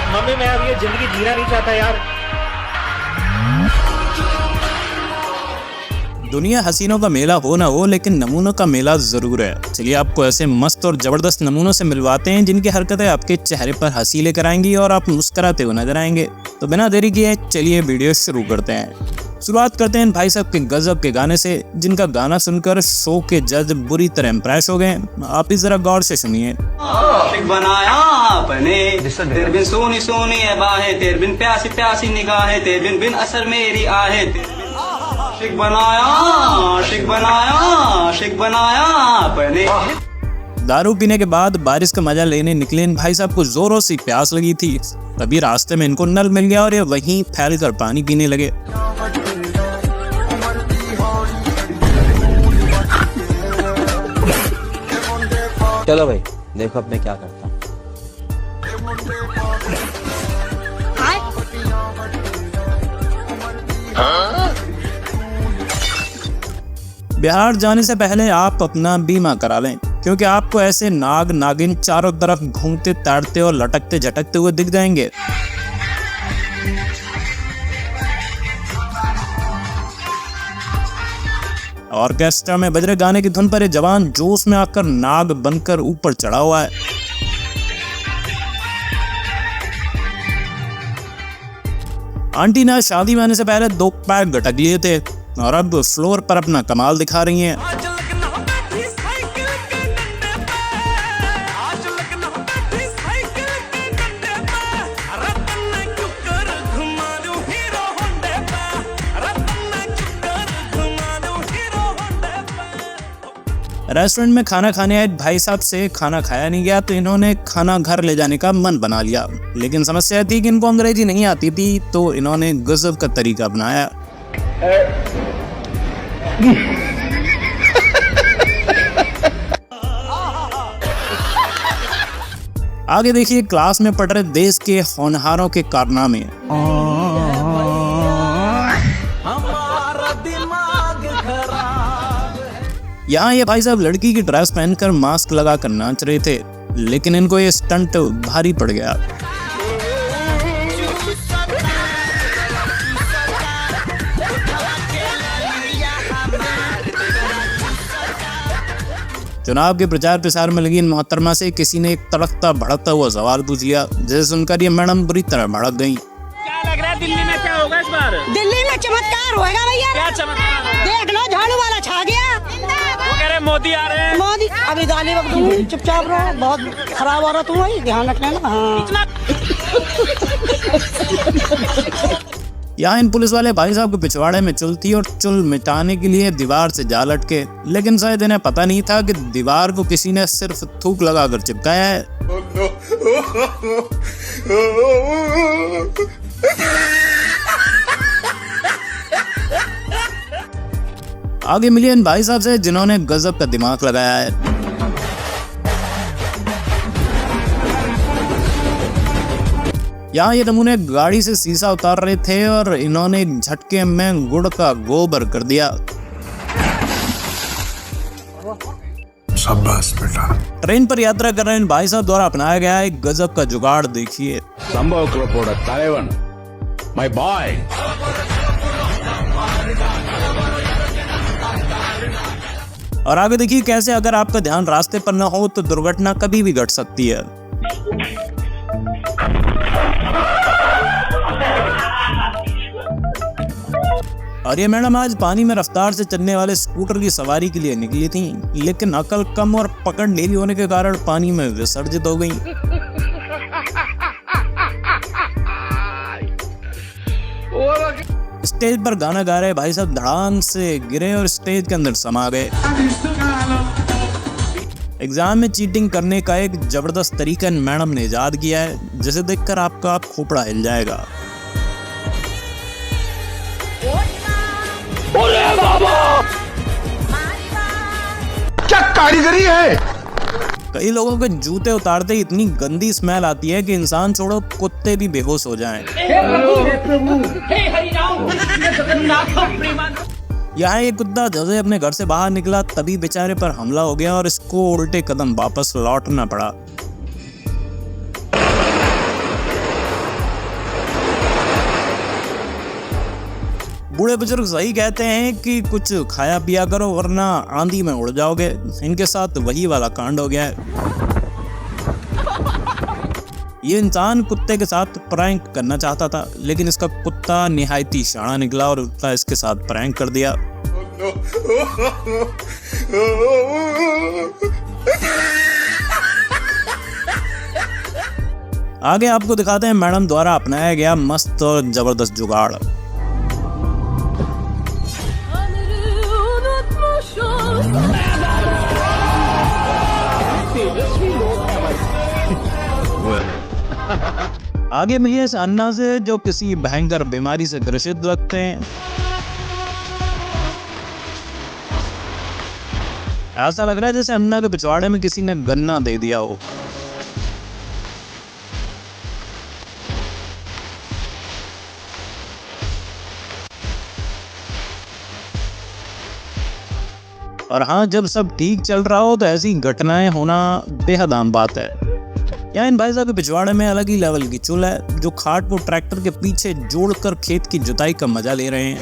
Mummy मैं अब ये जिंदगी जीना नहीं चाहता यार। दुनिया हसीनों का मेला हो ना हो, लेकिन नमूनों का मेला जरूर है। चलिए आपको ऐसे मस्त और जबरदस्त नमूनों से मिलवाते हैं जिनकी हरकतें आपके चेहरे पर हंसी लेकर आएंगी और आप मुस्कुराते हुए नजर आएंगे। तो बिना देरी किए चलिए वीडियो शुरू करते हैं। शुरुआत करते हैं भाई साहब के गजब के गाने से, जिनका गाना सुनकर शो के जज बुरी तरह इम्प्रेस हो गए। आप इस जरा गौर से सुनिए। बनाया आपने तेरे बिन सोनी सोनी है बाहें, तेरे बिन प्यासी प्यासी निगाहें, तेरे बिन बिन असर मेरी आहें, शिक बनाया आपने। दारू पीने के बाद बारिश का मजा लेने निकले इन भाई साहब को जोरों से प्यास लगी थी। तभी रास्ते में इनको नल मिल गया और ये वहीं फैल कर पानी पीने लगे। चलो भाई देखो अब मैं क्या करता हूँ। बिहार जाने से पहले आप अपना बीमा करा लें, क्योंकि आपको ऐसे नाग नागिन चारों तरफ घूमते तैरते और लटकते झटकते हुए दिख जाएंगे। ऑर्केस्ट्रा में बज रहे गाने की धुन पर ये जवान जोश में आकर नाग बनकर ऊपर चढ़ा हुआ है। आंटी ने शादी में आने से पहले 2 पैक गटक लिए थे और अब फ्लोर पर अपना कमाल दिखा रही हैं। रेस्टोरेंट में खाना खाने आए भाई साहब से खाना खाया नहीं गया, तो इन्होंने खाना घर ले जाने का मन बना लिया। लेकिन समस्या थी कि इनको अंग्रेजी नहीं आती थी, तो इन्होंने गजब का तरीका अपनाया। आगे देखिए क्लास में पढ़ रहे देश के होनहारों के कारनामे। यहाँ ये भाई साहब लड़की की ड्रेस पहनकर मास्क लगाकर नाच रहे थे, लेकिन इनको ये स्टंट भारी पड़ गया। चुनाव के प्रचार प्रसार में लगी इन मोहतरमा से किसी ने एक तड़कता भड़कता हुआ सवाल पूछ लिया, जिसे सुनकर ये मैडम बुरी तरह भड़क गईं। क्या लग रहा है दिल्ली में क्या होगा इस बार? दिल्ली में चमत्कार होगा भैया। क्या चमत्कार होगा? देख लो झाड़ू वाला छा गया। वो कह रहे मोदी आ रहे हैं। मोदी अभी दाली वक्त दूंगी, चुपचाप रहो, बहुत खराब हो रहा तुम भाई, ध्यान रखना ना। हाँ। यहाँ इन पुलिस वाले भाई साहब के पिछवाड़े में चुल थी और चुल मिटाने के लिए दीवार से जा लटके, लेकिन शायद इन्हें पता नहीं था कि दीवार को किसी ने सिर्फ थूक लगाकर चिपकाया है। आगे मिलिए इन भाई साहब से जिन्होंने गजब का दिमाग लगाया है। यहाँ ये नमूने गाड़ी से शीशा उतार रहे थे और इन्होंने एक झटके में गुड़ का गोबर कर दिया। शाबाश बेटा। ट्रेन पर यात्रा कर रहे इन भाई साहब द्वारा अपनाया गया एक गजब का जुगाड़ देखिए। My boy. और आगे देखिए कैसे अगर आपका ध्यान रास्ते पर न हो तो दुर्घटना कभी भी घट सकती है। और ये मैडम आज पानी में रफ्तार से चलने वाले स्कूटर की सवारी के लिए निकली थी, लेकिन अकल कम और पकड़ ढीली होने के कारण पानी में विसर्जित हो गई। स्टेज पर गाना गा रहे भाई साहब धड़ाम से गिरे और स्टेज के अंदर समा गए। एग्जाम में चीटिंग करने का एक जबरदस्त तरीका मैडम ने इजाद किया है, जिसे देखकर आपका खोपड़ा हिल जाएगा। क्या कारीगरी है। कई लोगों के जूते उतारते ही इतनी गंदी स्मेल आती है कि इंसान छोड़ो कुत्ते भी बेहोश हो जाएं। यहाँ एक कुत्ता जैसे अपने घर से बाहर निकला तभी बेचारे पर हमला हो गया और इसको उल्टे कदम वापस लौटना पड़ा। बूढ़े बुजुर्ग सही कहते हैं कि कुछ खाया पिया करो वरना आंधी में उड़ जाओगे। इनके साथ वही वाला कांड हो गया है। ये इंसान कुत्ते के साथ प्रैंक करना चाहता था, लेकिन इसका कुत्ता निहायती शाना निकला और उसने इसके साथ प्रैंक कर दिया। आगे आपको दिखाते हैं मैडम द्वारा अपनाया गया मस्त और जबरदस्त जुगाड़। आगे मिलिए इस अन्ना से जो किसी भयंकर बीमारी से ग्रसित लगते हैं। ऐसा लग रहा है जैसे अन्ना के पिछवाड़े में किसी ने गन्ना दे दिया हो। और हाँ, जब सब ठीक चल रहा हो तो ऐसी घटनाएं होना बेहद आम बात है। यहाँ इन भाई साहब के पिछवाड़े में अलग ही लेवल की चुल है, जो खाट को ट्रैक्टर के पीछे जोड़कर खेत की जुताई का मजा ले रहे हैं।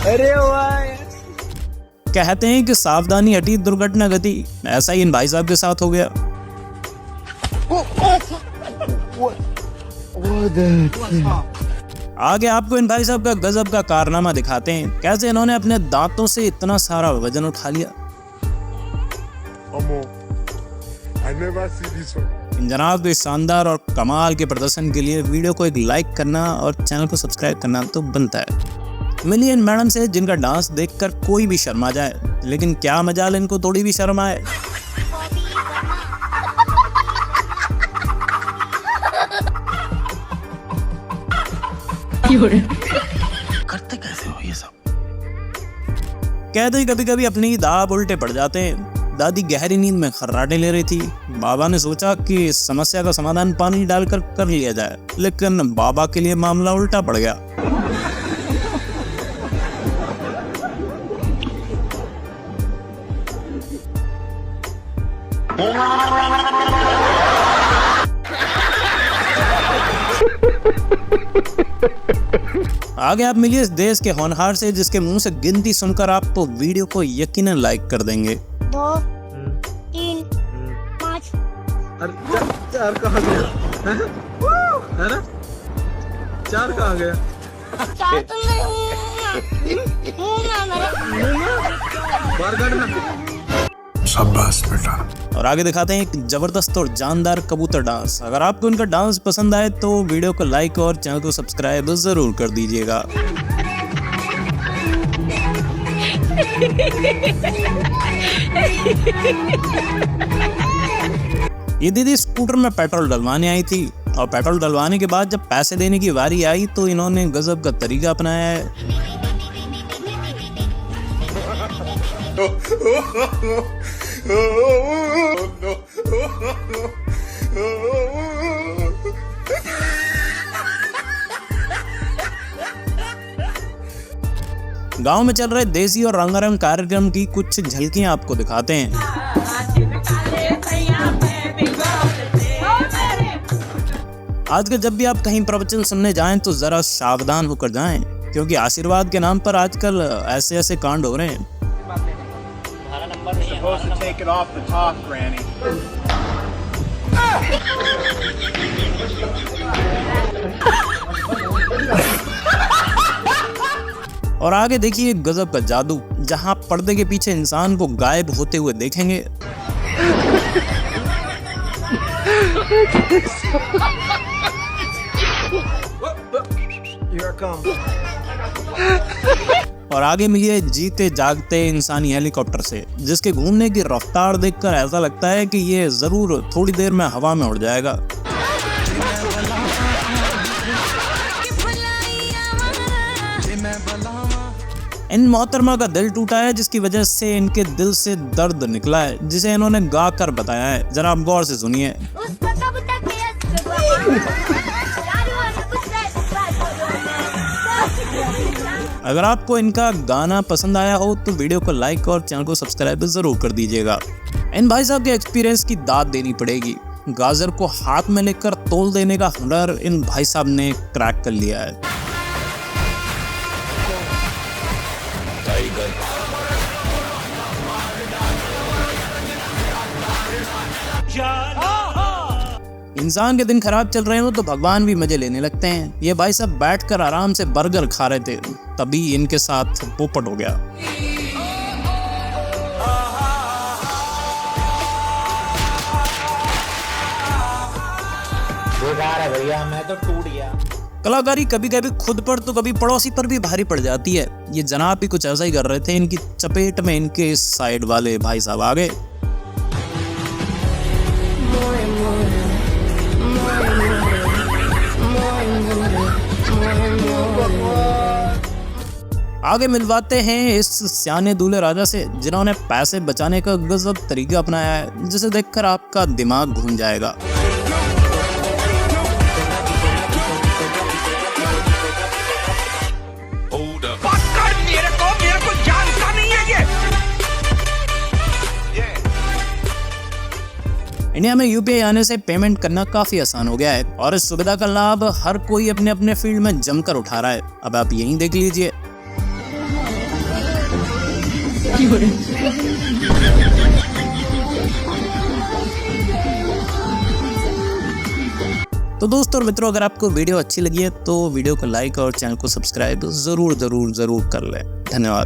अरे वाह, कहते हैं कि सावधानी हटी दुर्घटना गति। ऐसा ही इन भाई साहब के साथ हो गया। आगे आपको इन भाई साहब का गजब का कारनामा दिखाते हैं, कैसे इन्होंने अपने दांतों से इतना सारा वजन उठा लिया। इन जनाब के शानदार और कमाल के प्रदर्शन के लिए वीडियो को एक लाइक करना और चैनल को सब्सक्राइब करना तो बनता है। मिलिए इन मैडम से जिनका डांस देखकर कोई भी शर्मा जाए, लेकिन क्या मजाल इनको थोड़ी भी शर्म आए। करते कैसे हो ये सब? कहते हैं कभी कभी अपनी दाब उल्टे पड़ जाते हैं। दादी गहरी नींद में खर्राटे ले रही थी। बाबा ने सोचा कि इस समस्या का समाधान पानी डालकर कर लिया जाए, लेकिन बाबा के लिए मामला उल्टा पड़ गया। आगे आप मिलिए इस देश के होनहार से जिसके मुंह से गिनती सुनकर आप तो वीडियो को यकीनन लाइक कर देंगे। 2 3 5 चार कहाँ गया? है ना? चार कहाँ गया? 4 तो नहीं हूँ मैं बाहर काटना। शाबाश बेटा। और आगे दिखाते हैं एक जबरदस्त और जानदार कबूतर डांस। अगर आपको इनका डांस पसंद आए तो वीडियो को लाइक और चैनल को सब्सक्राइब जरूर कर दीजिएगा। ये दीदी स्कूटर में पेट्रोल डलवाने आई थी और पेट्रोल डलवाने के बाद जब पैसे देने की बारी आई तो इन्होंने गजब का तरीका अपनाया है। गांव में चल रहे देसी और रंगारंग कार्यक्रम की कुछ झलकियां आपको दिखाते हैं। आजकल जब भी आप कहीं प्रवचन सुनने जाएं तो जरा सावधान होकर जाएं, क्योंकि आशीर्वाद के नाम पर आजकल ऐसे ऐसे कांड हो रहे हैं। और आगे देखिए गजब का जादू, जहां पर्दे के पीछे इंसान को गायब होते हुए देखेंगे। और आगे मिलिए जीते जागते इंसानी हेलीकॉप्टर से, जिसके घूमने की रफ्तार देखकर ऐसा लगता है कि ये जरूर थोड़ी देर में हवा में उड़ जाएगा। इन मोहतरमा का दिल टूटा है, जिसकी वजह से इनके दिल से दर्द निकला है, जिसे इन्होंने गा कर बताया है। जरा आप गौर से सुनिए। अगर आपको इनका गाना पसंद आया हो तो वीडियो को लाइक और चैनल को सब्सक्राइब जरूर कर दीजिएगा। इन भाई साहब के एक्सपीरियंस की दाद देनी पड़ेगी। गाजर को हाथ में लेकर तोल देने का हुनर इन भाई साहब ने क्रैक कर लिया है। इंसान के दिन खराब चल रहे हो तो भगवान भी मजे लेने लगते हैं। ये भाई साहब बैठकर आराम से बर्गर खा रहे थे, तभी इनके साथ पोपट हो गया। बेकार है भैया, मैं तो टूट गया। कलाकारी कभी कभी खुद पर तो कभी पड़ोसी पर भी भारी पड़ जाती है। ये जनाब भी कुछ ऐसा ही कर रहे थे, इनकी चपेट में इनके साइड वाले भाई साहब आ गए। आगे मिलवाते हैं इस सियाने दूल्हे राजा से, जिन्होंने पैसे बचाने का गजब तरीका अपनाया है, जिसे देखकर आपका दिमाग घूम जाएगा। इंडिया में यूपीआई आने से पेमेंट करना काफी आसान हो गया है और इस सुविधा का लाभ हर कोई अपने अपने फील्ड में जमकर उठा रहा है। अब आप यहीं देख लीजिए। तो दोस्तों और मित्रों, अगर आपको वीडियो अच्छी लगी है तो वीडियो को लाइक और चैनल को सब्सक्राइब जरूर कर लें। धन्यवाद।